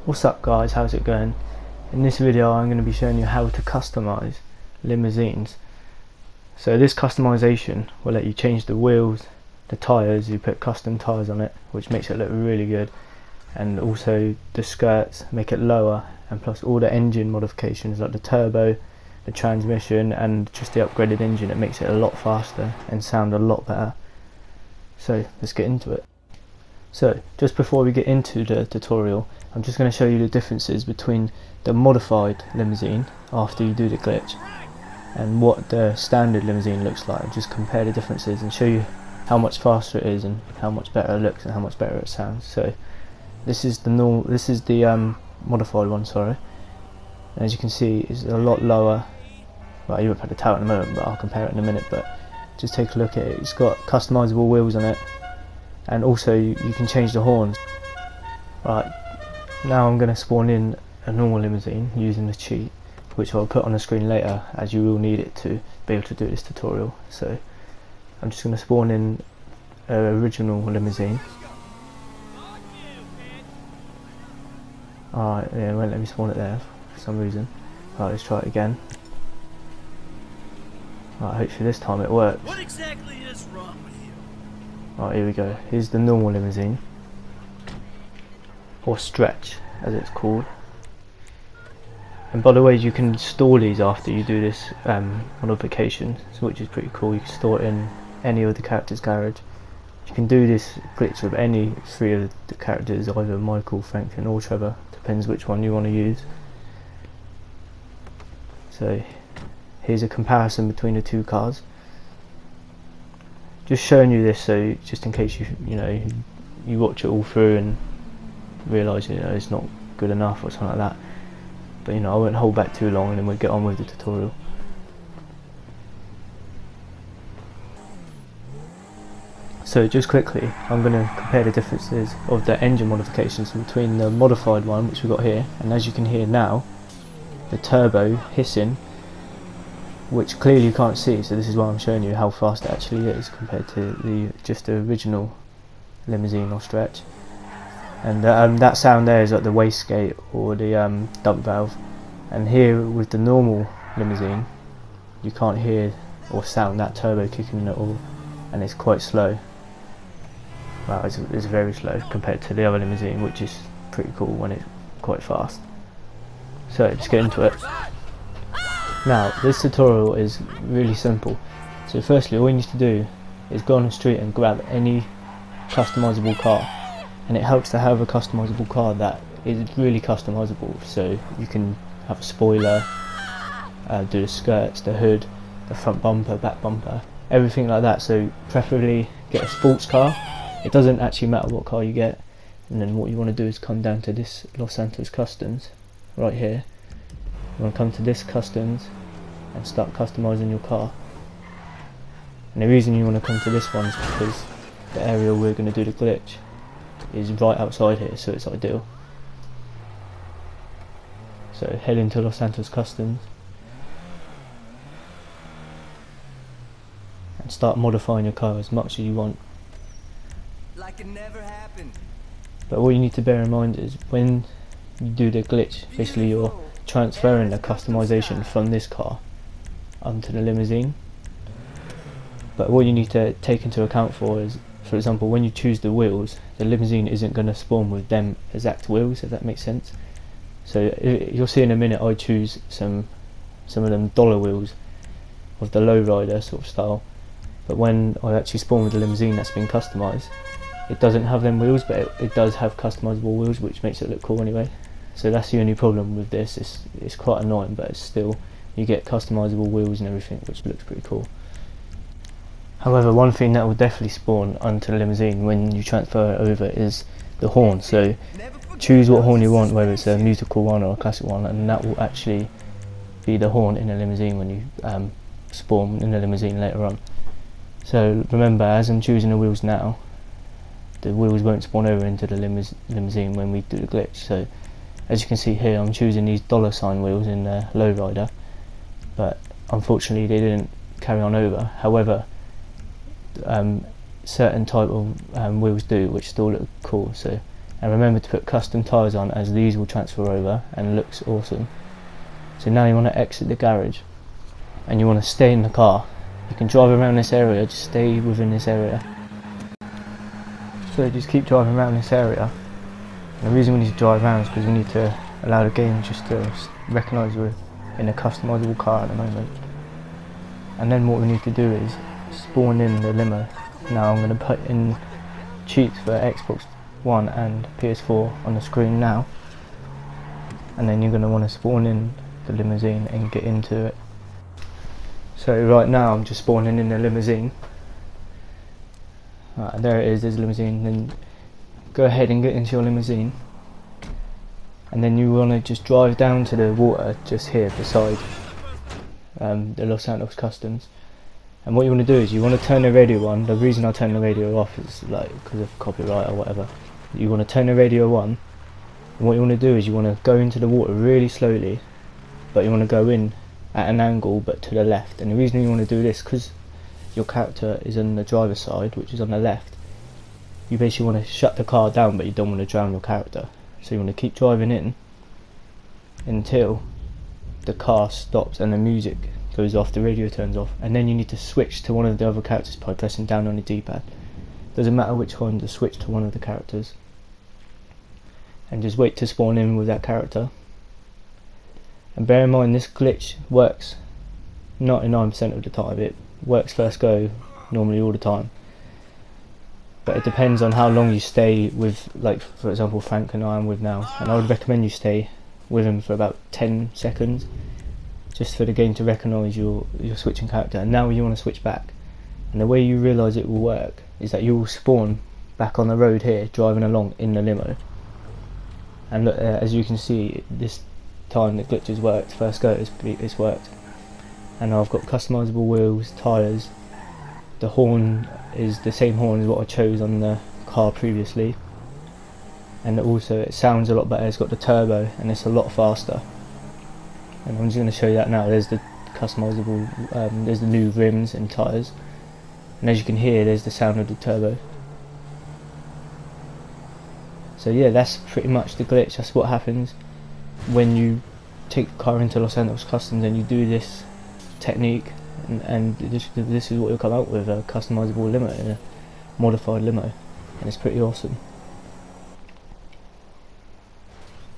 What's up guys, how's it going? In this video I'm going to be showing you how to customize limousines. So this customization will let you change the wheels, the tyres, you put custom tyres on it which makes it look really good, and also the skirts, make it lower, and plus all the engine modifications like the turbo, the transmission and just the upgraded engine. It makes it a lot faster and sound a lot better. So let's get into it. So just before we get into the tutorial, I'm just going to show you the differences between the modified limousine after you do the glitch and what the standard limousine looks like. Just compare the differences and show you how much faster it is and how much better it looks and how much better it sounds. So this is the modified one, sorry. And as you can see, it's a lot lower. Well, you won't have to tell it in a moment, but I'll compare it in a minute. But just take a look at it. It's got customizable wheels on it, and also you can change the horns. Right, now I'm going to spawn in a normal limousine using the cheat, which I'll put on the screen later, as you will need it to be able to do this tutorial. So I'm just going to spawn in an original limousine. Alright, yeah, it won't let me spawn it there for some reason. Alright, let's try it again. Alright, hopefully this time it works. What exactly is wrong with you? Alright, here we go. Here's the normal limousine, or stretch as it's called. And by the way, you can store these after you do this modification, which is pretty cool. You can store it in any of the characters' garage. You can do this glitch with any three of the characters, either Michael, Franklin or Trevor, depends which one you want to use. So here's a comparison between the two cars. Just showing you this, so just in case you watch it all through and realise it's not good enough or something like that. But I won't hold back too long and then we'll get on with the tutorial. So just quickly, I'm going to compare the differences of the engine modifications between the modified one, which we've got here, and as you can hear now, the turbo hissing, which clearly you can't see, so this is why I'm showing you how fast it actually is compared to just the original limousine or stretch. And that sound there is like the wastegate or the dump valve. And here with the normal limousine, you can't hear or sound that turbo kicking in at all, and it's quite slow. Well, it's very slow compared to the other limousine, which is pretty cool when it's quite fast. So let's get into it. Now this tutorial is really simple. So firstly, all you need to do is go on the street and grab any customizable car, and it helps to have a customizable car that is really customizable. So you can have a spoiler, do the skirts, the hood, the front bumper, back bumper, everything like that. So preferably get a sports car. It doesn't actually matter what car you get. And then what you want to do is come down to this Los Santos Customs right here. You want to come to this customs and start customizing your car. And the reason you want to come to this one is because the area we're going to do the glitch is right outside here, so it's ideal. So head into Los Santos Customs and start modifying your car as much as you want. Like it never happened. But what you need to bear in mind is when you do the glitch, basically you're transferring the customization from this car onto the limousine. But what you need to take into account for is, for example, when you choose the wheels, the limousine isn't going to spawn with them exact wheels, if that makes sense. So you'll see in a minute I choose some of them dollar wheels of the lowrider sort of style, but when I actually spawn with the limousine that's been customised, it doesn't have them wheels, but it does have customisable wheels, which makes it look cool anyway. So that's the only problem with this. It's quite annoying, but it's still, you get customisable wheels and everything, which looks pretty cool. However, one thing that will definitely spawn onto the limousine when you transfer it over is the horn. So choose what horn you want, whether it's a musical one or a classic one, and that will actually be the horn in the limousine when you spawn in the limousine later on. So remember, as I'm choosing the wheels now, the wheels won't spawn over into the limousine when we do the glitch. So as you can see here, I'm choosing these $ wheels in the lowrider, but unfortunately they didn't carry on over. However, certain type of wheels do, which still look cool. So And remember to put custom tyres on, as these will transfer over and looks awesome. So now you want to exit the garage and you want to stay in the car. You can drive around this area, just stay within this area. So just keep driving around this area. And the reason we need to drive around is because we need to allow the game just to recognise we're in a customisable car at the moment. And then what we need to do is spawn in the limo. Now I'm going to put in cheats for Xbox One and PS4 on the screen now, and then you're going to want to spawn in the limousine and get into it. So right now I'm just spawning in the limousine. Right, there it is, there's a limousine. Then go ahead and get into your limousine, and then you want to just drive down to the water just here beside the Los Santos Customs. And what you want to do is you want to turn the radio on. The reason I turn the radio off is like because of copyright or whatever. You want to turn the radio on, and what you want to do is you want to go into the water really slowly, but you want to go in at an angle but to the left. And the reason you want to do this, because your character is on the driver's side, which is on the left, you basically want to shut the car down, but you don't want to drown your character. So you want to keep driving in until the car stops and the music goes off, the radio turns off, and then you need to switch to one of the other characters by pressing down on the D-pad. Doesn't matter which one, to switch to one of the characters, and just wait to spawn in with that character. And bear in mind, this glitch works 99% of the time. It works first go normally all the time, but it depends on how long you stay with, like for example Frank and I am with now, and I would recommend you stay with him for about 10 seconds just for the game to recognise your switching character. And now you want to switch back, and the way you realise it will work is that you will spawn back on the road here driving along in the limo. And look, as you can see, this time the glitch has worked. First go it's worked. And now I've got customisable wheels, tyres. The horn is the same horn as what I chose on the car previously, and also it sounds a lot better. It's got the turbo and it's a lot faster. And I'm just going to show you that now. There's the customisable, there's the new rims and tyres, and as you can hear, there's the sound of the turbo. So yeah, that's pretty much the glitch. That's what happens when you take the car into Los Santos Customs and you do this technique, and this is what you'll come out with, a customisable limo, a modified limo, and it's pretty awesome.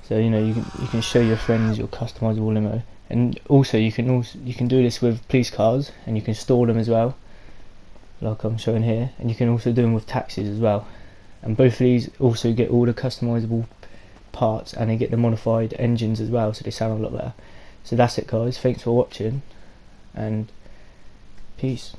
So you know, you can show your friends your customisable limo, and also you can do this with police cars, and you can store them as well, like I'm showing here, and you can also do them with taxis as well. And both of these also get all the customisable parts, and they get the modified engines as well, so they sound a lot better. So that's it guys, thanks for watching, and peace.